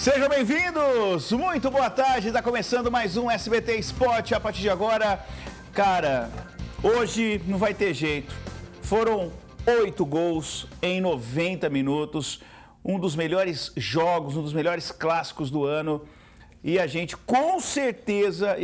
Sejam bem-vindos! Muito boa tarde, está começando mais um SBT Esporte. A partir de agora, cara, hoje não vai ter jeito. Foram 8 gols em 90 minutos, um dos melhores jogos, um dos melhores clássicos do ano. E a gente com certeza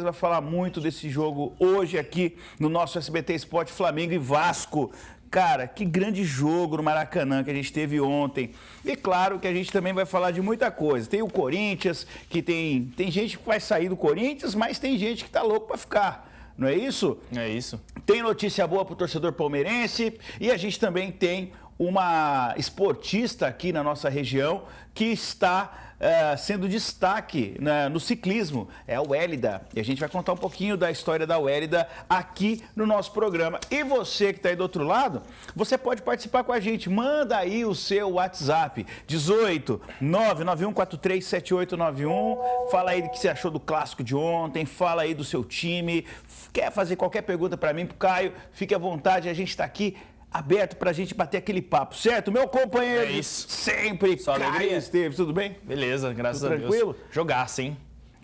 vai falar muito desse jogo hoje aqui no nosso SBT Esporte, Flamengo e Vasco. Cara, que grande jogo no Maracanã que a gente teve ontem. E claro que a gente também vai falar de muita coisa. Tem o Corinthians, que tem gente que vai sair do Corinthians, mas tem gente que tá louco para ficar. Não é isso? É isso. Tem notícia boa pro torcedor palmeirense e a gente também tem uma esportista aqui na nossa região que está sendo destaque no ciclismo, é a Wélida. E a gente vai contar um pouquinho da história da Wélida aqui no nosso programa. E você que está aí do outro lado, você pode participar com a gente. Manda aí o seu WhatsApp, 18 99143 7891. Fala aí do que você achou do clássico de ontem, fala aí do seu time. Quer fazer qualquer pergunta para mim, pro Caio, fique à vontade, a gente está aqui aberto pra gente bater aquele papo, certo? Meu companheiro sempre, só Caio alegria. Esteves, tudo bem? Beleza, graças tudo a Deus. Tranquilo? Jogaço, hein?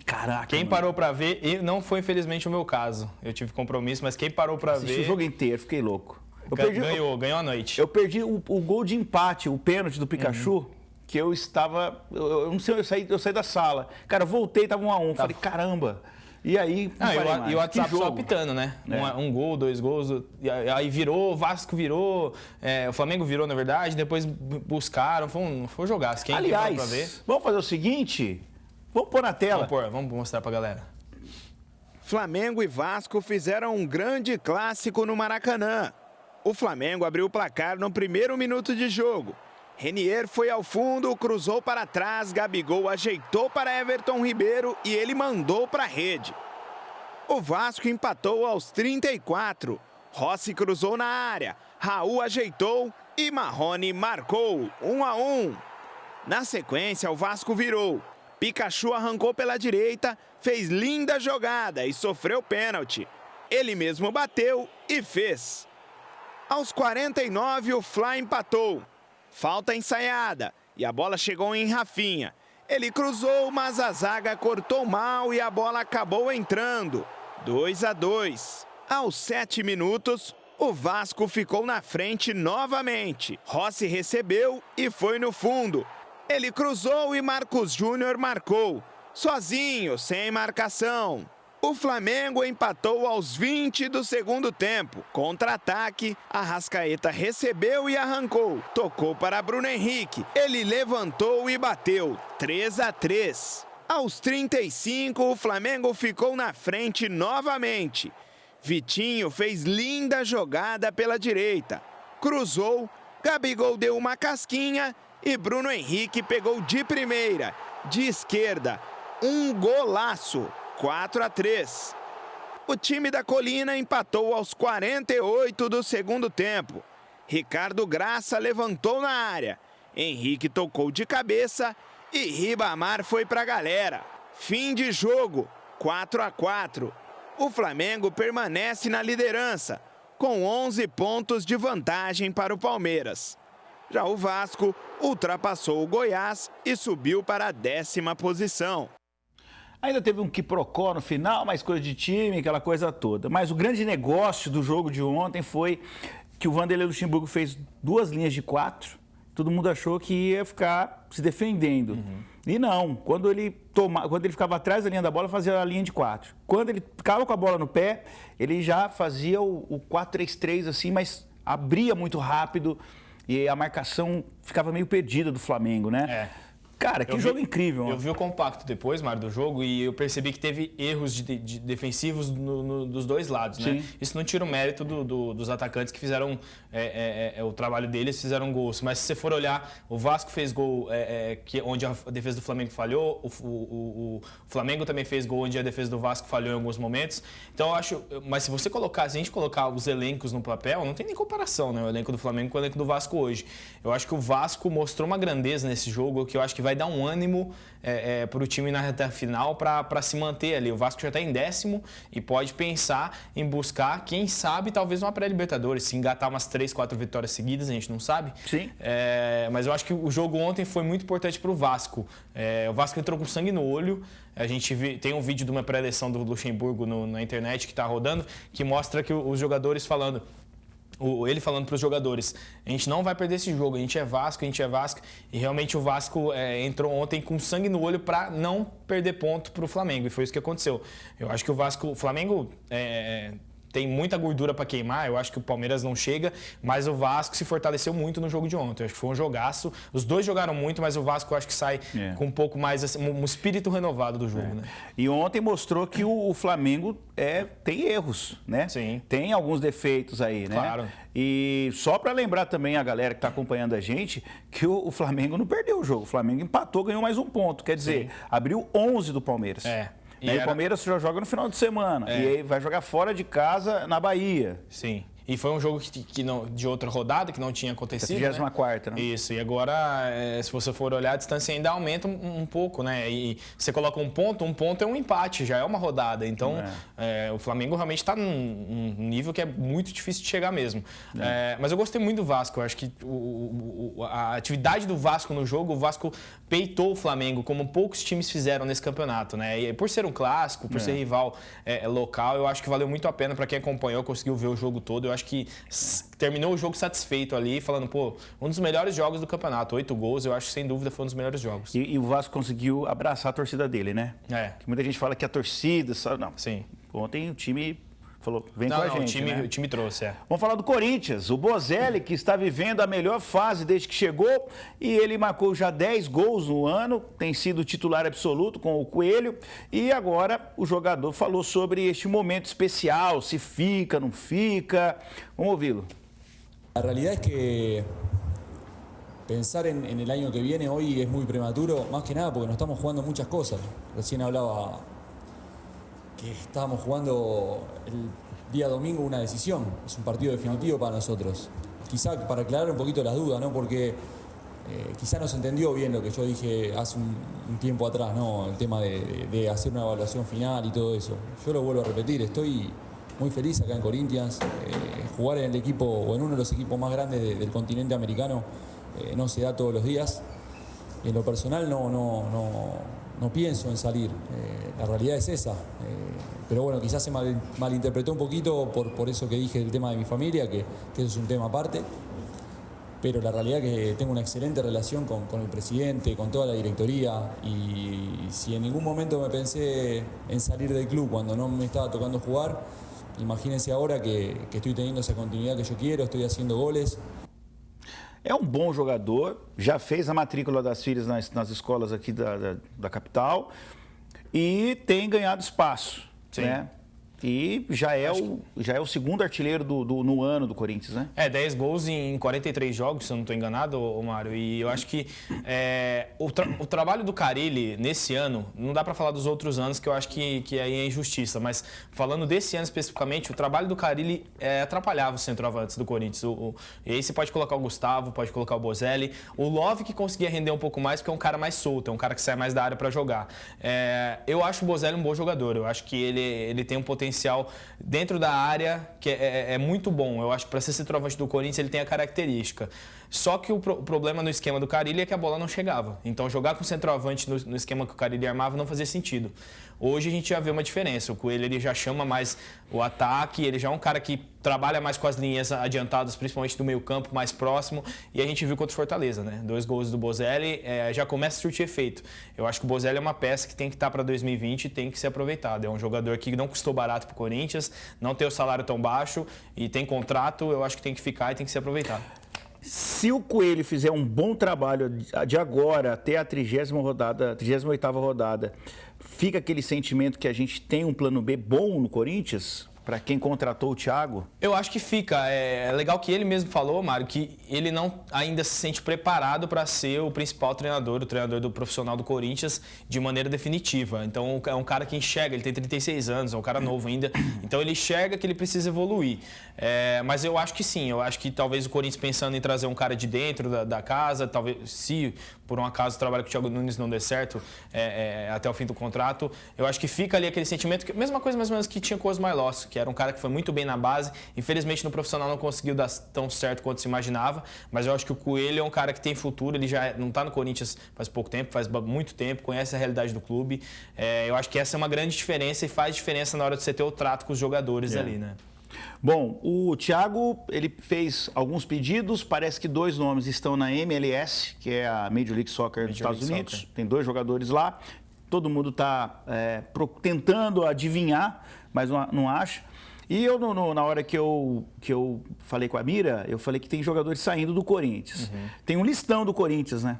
Caraca, quem parou pra ver, e não foi infelizmente o meu caso, eu tive compromisso, mas quem parou pra Assisti ver... o jogo inteiro, fiquei louco. Ganhou a noite. Eu perdi o gol de empate, o pênalti do Pikachu, que eu estava... Eu não sei, eu saí da sala. Cara, voltei, tava 1-1, falei, caramba... E aí, e o WhatsApp só apitando, né? Um gol, 2 gols, aí virou, o Vasco virou, o Flamengo virou, na verdade, depois buscaram, foi um jogaço. Aliás, pra ver? Vamos fazer o seguinte, vamos pôr na tela. Vamos mostrar pra galera. Flamengo e Vasco fizeram um grande clássico no Maracanã. O Flamengo abriu o placar no primeiro minuto de jogo. Renier foi ao fundo, cruzou para trás, Gabigol ajeitou para Everton Ribeiro e ele mandou para a rede. O Vasco empatou aos 34. Rossi cruzou na área, Raul ajeitou e Marrone marcou, 1-1. Na sequência, o Vasco virou. Pikachu arrancou pela direita, fez linda jogada e sofreu pênalti. Ele mesmo bateu e fez. Aos 49, o Fla empatou. Falta ensaiada e a bola chegou em Rafinha. Ele cruzou, mas a zaga cortou mal e a bola acabou entrando. 2-2. Aos 7 minutos, o Vasco ficou na frente novamente. Rossi recebeu e foi no fundo. Ele cruzou e Marcos Júnior marcou. Sozinho, sem marcação. O Flamengo empatou aos 20 do segundo tempo. Contra-ataque, Arrascaeta recebeu e arrancou. Tocou para Bruno Henrique. Ele levantou e bateu. 3-3. Aos 35, o Flamengo ficou na frente novamente. Vitinho fez linda jogada pela direita. Cruzou, Gabigol deu uma casquinha e Bruno Henrique pegou de primeira. De esquerda, um golaço. 4-3. O time da Colina empatou aos 48 do segundo tempo. Ricardo Graça levantou na área. Henrique tocou de cabeça e Ribamar foi pra galera. Fim de jogo, 4-4. O Flamengo permanece na liderança, com 11 pontos de vantagem para o Palmeiras. Já o Vasco ultrapassou o Goiás e subiu para a 10ª posição. Ainda teve um quiprocó no final, mais coisa de time, aquela coisa toda. Mas o grande negócio do jogo de ontem foi que o Vanderlei Luxemburgo fez 2 linhas de 4. Todo mundo achou que ia ficar se defendendo. E não, quando ele ficava atrás da linha da bola, fazia a linha de 4. Quando ele ficava com a bola no pé, ele já fazia o 4-3-3 assim, mas abria muito rápido e a marcação ficava meio perdida do Flamengo, né? Cara, que jogo incrível. Eu vi o compacto depois, Mário, do jogo e eu percebi que teve erros de defensivos dos dois lados, né? Isso não tira o mérito dos atacantes que fizeram o trabalho deles, fizeram gols. Mas se você for olhar, o Vasco fez gol onde a defesa do Flamengo falhou, o Flamengo também fez gol onde a defesa do Vasco falhou em alguns momentos. Então eu acho, mas se a gente colocar os elencos no papel, não tem nem comparação, né? O elenco do Flamengo com o elenco do Vasco hoje. Eu acho que o Vasco mostrou uma grandeza nesse jogo que eu acho que vai dar um ânimo para o time na reta final para se manter ali. O Vasco já está em 10º e pode pensar em buscar, quem sabe, talvez uma pré-Libertadores, se engatar umas 3, 4 vitórias seguidas, a gente não sabe. Sim. Mas eu acho que o jogo ontem foi muito importante para o Vasco. O Vasco entrou com sangue no olho. A gente tem um vídeo de uma pré-eleição do Luxemburgo na internet que está rodando, que mostra que os jogadores falando... Ele falando para os jogadores, a gente não vai perder esse jogo, a gente é Vasco, e realmente o Vasco entrou ontem com sangue no olho para não perder ponto para o Flamengo, e foi isso que aconteceu. Eu acho que o Flamengo tem muita gordura para queimar, eu acho que o Palmeiras não chega, mas o Vasco se fortaleceu muito no jogo de ontem. Eu acho que foi um jogaço. Os dois jogaram muito, mas o Vasco eu acho que sai com um pouco mais, assim, um espírito renovado do jogo. Né? E ontem mostrou que o Flamengo tem erros, né? Sim. Tem alguns defeitos aí, né? Claro. E só para lembrar também a galera que está acompanhando a gente que o Flamengo não perdeu o jogo. O Flamengo empatou, ganhou mais um ponto. Quer dizer, abriu 11 do Palmeiras. E o Palmeiras já joga no final de semana. E aí vai jogar fora de casa na Bahia. Sim. E foi um jogo que não, de outra rodada, que não tinha acontecido. 34ª, né? Isso. E agora, se você for olhar, a distância ainda aumenta um pouco, né? E você coloca um ponto é um empate, já é uma rodada. Então, o Flamengo realmente está num nível que é muito difícil de chegar mesmo. Mas eu gostei muito do Vasco. Eu acho que a atividade do Vasco no jogo, o Vasco peitou o Flamengo, como poucos times fizeram nesse campeonato, né? E por ser um clássico, por ser rival local, eu acho que valeu muito a pena para quem acompanhou, conseguiu ver o jogo todo. Eu acho que terminou o jogo satisfeito ali, falando, um dos melhores jogos do campeonato. 8 gols, eu acho que sem dúvida foi um dos melhores jogos. E o Vasco conseguiu abraçar a torcida dele, né? Que muita gente fala que a torcida... Não. Sim. Ontem o time falou, vem com a gente, o time trouxe, Vamos falar do Corinthians. O Bozelli, que está vivendo a melhor fase desde que chegou, e ele marcou já 10 gols no ano, tem sido titular absoluto com o Coelho, e agora o jogador falou sobre este momento especial, se fica, não fica. Vamos ouvi-lo. La realidad es que pensar en el año que viene hoy es muy prematuro, más que nada porque nos estamos jugando muchas cosas. Recién hablaba que estábamos jugando el día domingo una decisión, es un partido definitivo para nosotros. Quizá para aclarar un poquito las dudas, ¿no? Porque quizá no se entendió bien lo que yo dije hace un tiempo atrás, ¿no? El tema de hacer una evaluación final y todo eso. Yo lo vuelvo a repetir, estoy muy feliz acá en Corinthians. Jugar en el equipo o en uno de los equipos más grandes del continente americano no se da todos los días. En lo personal no pienso en salir, la realidad es esa, pero bueno, quizás se malinterpretó un poquito por eso que dije del tema de mi familia, que eso es un tema aparte, pero la realidad es que tengo una excelente relación con el presidente, con toda la directoría, y si en ningún momento me pensé en salir del club cuando no me estaba tocando jugar, imagínense ahora que estoy teniendo esa continuidad que yo quiero, estoy haciendo goles. É um bom jogador, já fez a matrícula das filhas nas escolas aqui da capital e tem ganhado espaço, né? E já é o segundo artilheiro no ano do Corinthians, né? 10 gols em 43 jogos, se eu não estou enganado, Mário. E eu acho que o trabalho do Carille nesse ano, não dá para falar dos outros anos, que eu acho que aí é injustiça, mas falando desse ano especificamente, o trabalho do Carille atrapalhava os centroavantes do Corinthians. E aí você pode colocar o Gustavo, pode colocar o Bozelli, o Love que conseguia render um pouco mais, porque é um cara mais solto, é um cara que sai mais da área para jogar. Eu acho o Bozelli um bom jogador, eu acho que ele tem um potencial dentro da área que é muito bom. Eu acho que para ser centroavante do Corinthians ele tem a característica. Só que o problema no esquema do Carille é que a bola não chegava. Então jogar com centroavante no esquema que o Carille armava não fazia sentido. Hoje a gente já vê uma diferença. O Coelho ele já chama mais o ataque, ele já é um cara que trabalha mais com as linhas adiantadas, principalmente do meio campo, mais próximo. E a gente viu contra o Fortaleza, né? 2 gols do Bozelli, já começa a surtir efeito. Eu acho que o Bozelli é uma peça que tem que estar para 2020 e tem que ser aproveitado. É um jogador que não custou barato para o Corinthians, não tem o salário tão baixo e tem contrato, eu acho que tem que ficar e tem que ser aproveitado. Se o Coelho fizer um bom trabalho de agora até a 38ª rodada, fica aquele sentimento que a gente tem um plano B bom no Corinthians? para quem contratou o Thiago? Eu acho que fica. É legal que ele mesmo falou, Mário, que ele não ainda se sente preparado para ser o principal treinador, o treinador do profissional do Corinthians de maneira definitiva. Então é um cara que enxerga, ele tem 36 anos, é um cara novo ainda, então ele enxerga que ele precisa evoluir. Mas eu acho que sim, eu acho que talvez o Corinthians pensando em trazer um cara de dentro da casa, talvez se por um acaso o trabalho com o Thiago Nunes não der certo até o fim do contrato, eu acho que fica ali aquele sentimento, que, mesma coisa mais ou menos que tinha com o Osmar, que era um cara que foi muito bem na base, infelizmente no profissional não conseguiu dar tão certo quanto se imaginava, mas eu acho que o Coelho é um cara que tem futuro, ele já não está no Corinthians faz pouco tempo, faz muito tempo, conhece a realidade do clube, eu acho que essa é uma grande diferença e faz diferença na hora de você ter o trato com os jogadores ali, né? Bom, o Thiago, ele fez alguns pedidos, parece que 2 nomes estão na MLS, que é a Major League Soccer dos Estados Unidos, tem 2 jogadores lá, todo mundo está tentando adivinhar, mas não acha. E eu, na hora que eu falei com a Mira, eu falei que tem jogadores saindo do Corinthians. Tem um listão do Corinthians, né?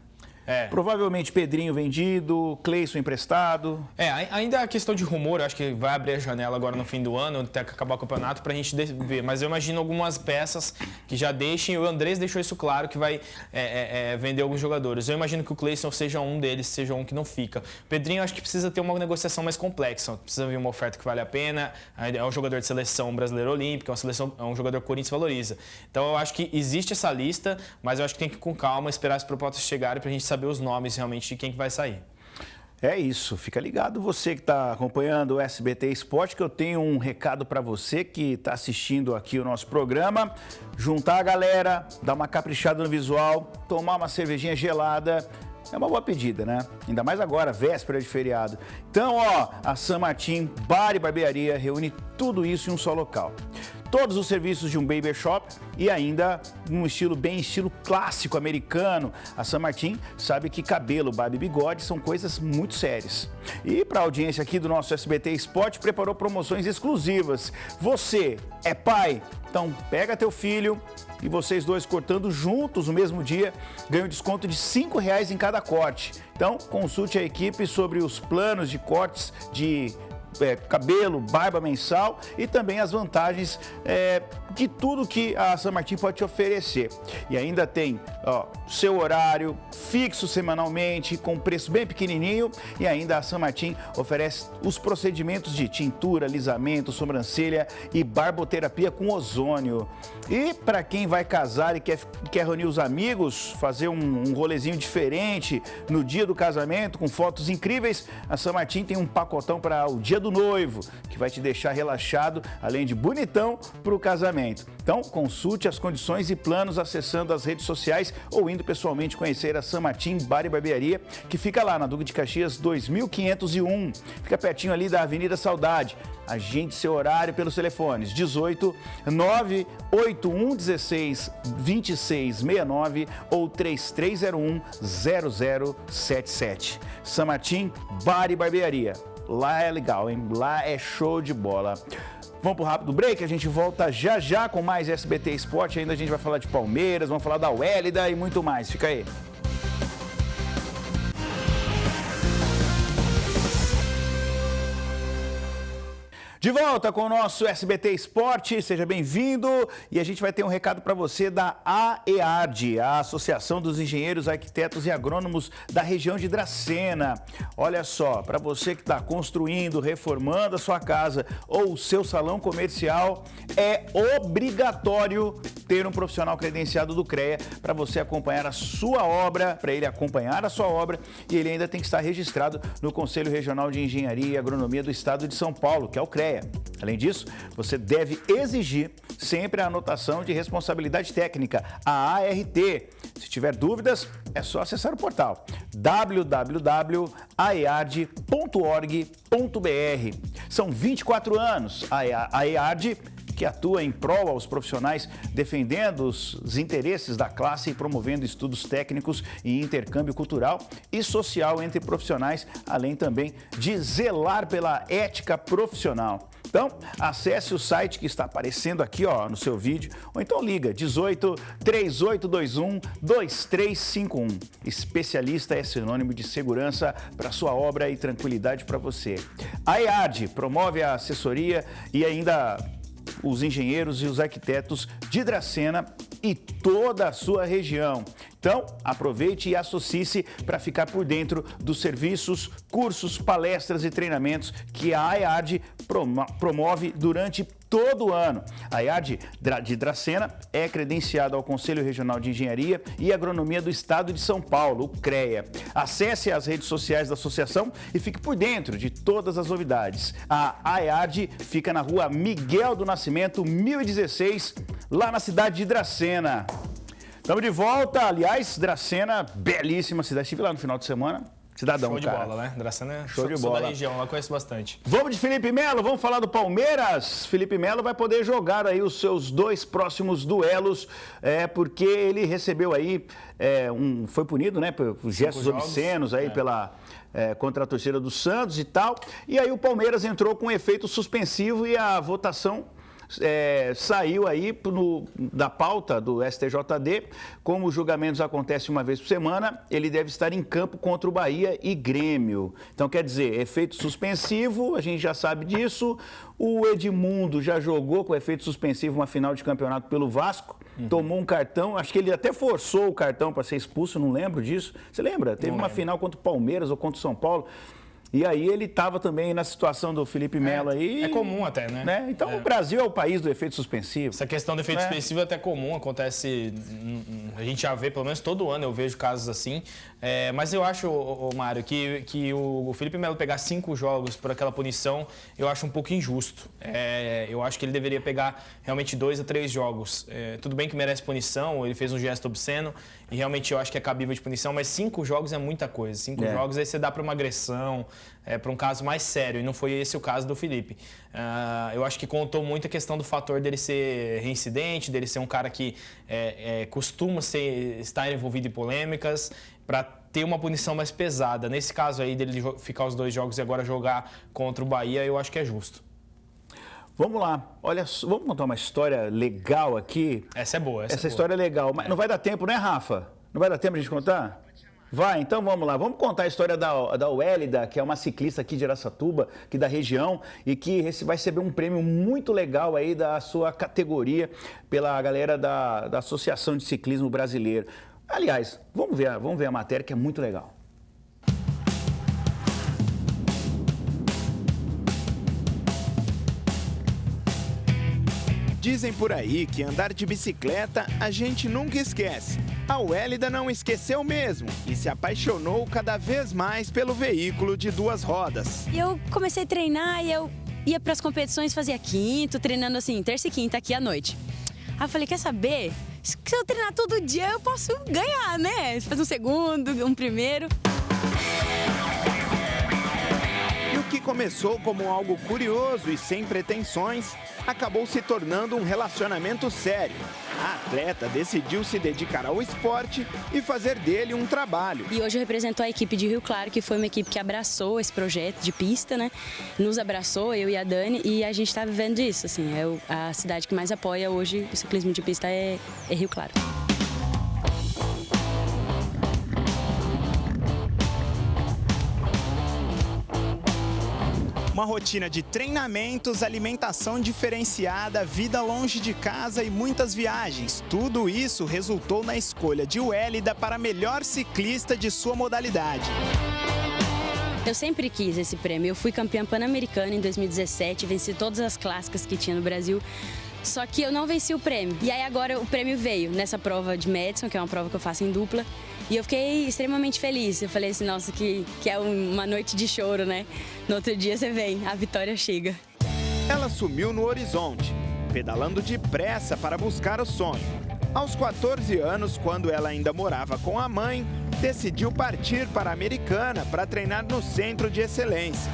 Provavelmente Pedrinho vendido, Cleison emprestado. Ainda a questão de rumor, acho que vai abrir a janela agora no fim do ano, até acabar o campeonato, pra gente ver. Mas eu imagino algumas peças que já deixem, e o Andrés deixou isso claro, que vai vender alguns jogadores. Eu imagino que o Cleison seja um deles, seja um que não fica. O Pedrinho, acho que precisa ter uma negociação mais complexa, precisa vir uma oferta que vale a pena, é um jogador de seleção brasileira olímpica, é um jogador que o Corinthians valoriza. Então eu acho que existe essa lista, mas eu acho que tem que ir com calma, esperar as propostas chegarem pra gente saber os nomes realmente de quem que vai sair. É isso, fica ligado você que está acompanhando o SBT Esporte, que eu tenho um recado para você que está assistindo aqui o nosso programa. Juntar a galera, dar uma caprichada no visual, tomar uma cervejinha gelada, é uma boa pedida, né? Ainda mais agora, véspera de feriado. Então, a San Martín Bar e Barbearia reúne tudo isso em um só local. Todos os serviços de um barber shop e ainda um estilo clássico americano. A San Martín sabe que cabelo, barba e bigode são coisas muito sérias. E para a audiência aqui do nosso SBT Esporte, preparou promoções exclusivas. Você é pai? Então pega teu filho e vocês dois cortando juntos no mesmo dia, ganham desconto de R$5 em cada corte. Então consulte a equipe sobre os planos de cortes de cabelo, barba mensal e também as vantagens de tudo que a San Martín pode te oferecer. E ainda tem seu horário fixo semanalmente, com preço bem pequenininho, e ainda a San Martín oferece os procedimentos de tintura, alisamento, sobrancelha e barboterapia com ozônio. E para quem vai casar e quer reunir os amigos, fazer um rolezinho diferente no dia do casamento, com fotos incríveis, a San Martín tem um pacotão para o dia do noivo, que vai te deixar relaxado, além de bonitão para o casamento. Então, consulte as condições e planos acessando as redes sociais ou indo pessoalmente conhecer a San Martín Bar e Barbearia, que fica lá na Duque de Caxias 2501. Fica pertinho ali da Avenida Saudade. Agende seu horário pelos telefones 18 981 16 26 69 ou 3301 0077. San Martín Bar e Barbearia. Lá é legal, hein? Lá é show de bola. Vamos pro rápido break, a gente volta já já com mais SBT Esporte. Ainda a gente vai falar de Palmeiras, vamos falar da Wélida e muito mais. Fica aí. De volta com o nosso SBT Esporte, seja bem-vindo. E a gente vai ter um recado para você da AEARD, a Associação dos Engenheiros, Arquitetos e Agrônomos da região de Dracena. Olha só, para você que está construindo, reformando a sua casa ou o seu salão comercial, é obrigatório ter um profissional credenciado do CREA para você acompanhar a sua obra, para ele acompanhar a sua obra, e ele ainda tem que estar registrado no Conselho Regional de Engenharia e Agronomia do Estado de São Paulo, que é o CREA. Além disso, você deve exigir sempre a anotação de responsabilidade técnica, a ART. Se tiver dúvidas, é só acessar o portal www.aeard.org.br. São 24 anos a AEARD, que atua em prol aos profissionais, defendendo os interesses da classe e promovendo estudos técnicos e intercâmbio cultural e social entre profissionais, além também de zelar pela ética profissional. Então, acesse o site que está aparecendo aqui no seu vídeo, ou então liga 18 3821 2351. Especialista é sinônimo de segurança para sua obra e tranquilidade para você. A EARD promove a assessoria e ainda os engenheiros e os arquitetos de Dracena e toda a sua região. Então, aproveite e associe-se para ficar por dentro dos serviços, cursos, palestras e treinamentos que a AEARD promove durante todo o ano. A AEARD de Dracena é credenciada ao Conselho Regional de Engenharia e Agronomia do Estado de São Paulo, o CREA. Acesse as redes sociais da associação e fique por dentro de todas as novidades. A AEARD fica na rua Miguel do Nascimento, 1016, lá na cidade de Dracena. Estamos de volta, aliás, Dracena, belíssima cidade. Estive lá no final de semana. Cidadão, show de cara. bola, né? Dracena é show de bola. Da região, lá conheço bastante. Vamos de Felipe Melo, vamos falar do Palmeiras. Felipe Melo vai poder jogar aí os seus 2 próximos duelos, porque ele recebeu aí, foi punido, né, por gestos obscenos aí contra a torcida do Santos e tal. E aí o Palmeiras entrou com efeito suspensivo e a votação saiu aí da pauta do STJD. Como os julgamentos acontecem uma vez por semana, ele deve estar em campo contra o Bahia e Grêmio. Então, quer dizer, efeito suspensivo, a gente já sabe disso. O Edmundo já jogou com efeito suspensivo uma final de campeonato pelo Vasco, tomou um cartão, acho que ele até forçou o cartão para ser expulso, não lembro disso. Você lembra? Teve uma final contra o Palmeiras ou contra o São Paulo. E aí ele estava também na situação do Felipe Melo aí. É comum até, né? Então o Brasil é o país do efeito suspensivo. Essa questão do efeito suspensivo é até comum, acontece, a gente já vê, pelo menos todo ano eu vejo casos assim. Mas eu acho, Mário, que o Felipe Melo pegar 5 jogos por aquela punição, eu acho um pouco injusto. Eu acho que ele deveria pegar realmente 2 a 3 jogos. Tudo bem que merece punição, ele fez um gesto obsceno e realmente eu acho que é cabível de punição, mas 5 jogos é muita coisa. 5 jogos aí você dá para uma agressão, para um caso mais sério, e não foi esse o caso do Felipe. Eu acho que contou muito a questão do fator dele ser reincidente, dele ser um cara que costuma estar envolvido em polêmicas, para ter uma punição mais pesada. Nesse caso aí, dele ficar os 2 jogos e agora jogar contra o Bahia, eu acho que é justo. Vamos lá, olha, vamos contar uma história legal aqui. Essa é boa. Essa história é legal, mas não vai dar tempo, né, Rafa? Não vai dar tempo de a gente contar? Vai, então vamos lá. Vamos contar a história da Wélida, que é uma ciclista aqui de Araçatuba, aqui da região, e que vai receber um prêmio muito legal aí da sua categoria pela galera da Associação de Ciclismo Brasileiro. Aliás, vamos ver a matéria, que é muito legal. Dizem por aí que andar de bicicleta a gente nunca esquece. A Wélida não esqueceu mesmo e se apaixonou cada vez mais pelo veículo de 2 rodas. Eu comecei a treinar e eu ia para as competições, fazia quinto, treinando assim, terça e quinta aqui à noite. Aí eu falei, quer saber? Se eu treinar todo dia, eu posso ganhar, né? Fazer um segundo, um primeiro. E o que começou como algo curioso e sem pretensões, acabou se tornando um relacionamento sério. A atleta decidiu se dedicar ao esporte e fazer dele um trabalho. E hoje eu represento a equipe de Rio Claro, que foi uma equipe que abraçou esse projeto de pista, né? Nos abraçou, eu e a Dani, e a gente está vivendo isso, assim. A cidade que mais apoia hoje o ciclismo de pista é Rio Claro. Uma rotina de treinamentos, alimentação diferenciada, vida longe de casa e muitas viagens. Tudo isso resultou na escolha de Wélida para a melhor ciclista de sua modalidade. Eu sempre quis esse prêmio. Eu fui campeã pan-americana em 2017, venci todas as clássicas que tinha no Brasil. Só que eu não venci o prêmio. E aí agora o prêmio veio nessa prova de Madison, que é uma prova que eu faço em dupla. E eu fiquei extremamente feliz. Eu falei assim, nossa, que é uma noite de choro, né? No outro dia você vem, a vitória chega. Ela sumiu no horizonte, pedalando depressa para buscar o sonho. Aos 14 anos, quando ela ainda morava com a mãe, decidiu partir para a Americana para treinar no Centro de Excelência.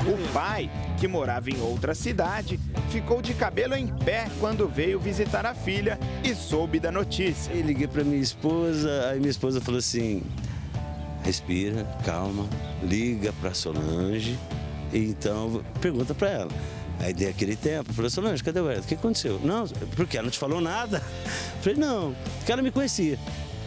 O pai, que morava em outra cidade, ficou de cabelo em pé quando veio visitar a filha e soube da notícia. Eu liguei para minha esposa, aí minha esposa falou assim, respira, calma, liga para Solange, então pergunta para ela. Aí dei aquele tempo, falei, Solange, cadê o Wélida? O que aconteceu? Não, porque ela não te falou nada. Falei, não, porque ela me conhecia.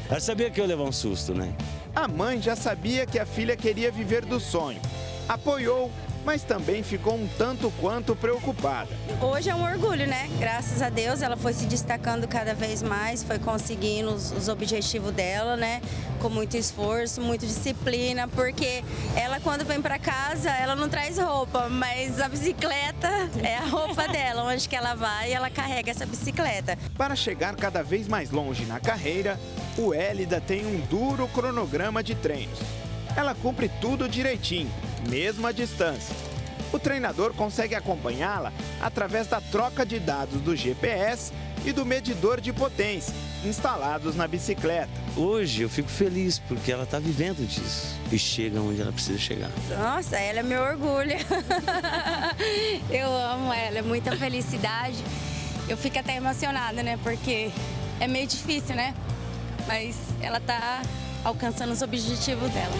Ela sabia que eu ia levar um susto, né? A mãe já sabia que a filha queria viver do sonho. Apoiou mas também ficou um tanto quanto preocupada. Hoje é um orgulho, né? Graças a Deus ela foi se destacando cada vez mais, foi conseguindo os objetivos dela, né? Com muito esforço, muita disciplina, porque ela quando vem para casa, ela não traz roupa, mas a bicicleta é a roupa dela. Onde que ela vai, ela carrega essa bicicleta. Para chegar cada vez mais longe na carreira, o Hélida tem um duro cronograma de treinos. Ela cumpre tudo direitinho, mesmo à distância. O treinador consegue acompanhá-la através da troca de dados do GPS e do medidor de potência, instalados na bicicleta. Hoje eu fico feliz porque ela está vivendo disso e chega onde ela precisa chegar. Nossa, ela é meu orgulho. Eu amo ela, é muita felicidade. Eu fico até emocionada, né? Porque é meio difícil, né? Mas ela tá alcançando os objetivos dela.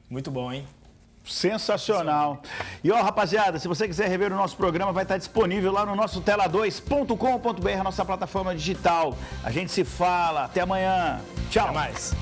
Muito bom, hein? Sensacional. E ó, rapaziada, se você quiser rever o nosso programa, vai estar disponível lá no nosso tela2.com.br, nossa plataforma digital. A gente se fala. Até amanhã. Tchau. Até mais.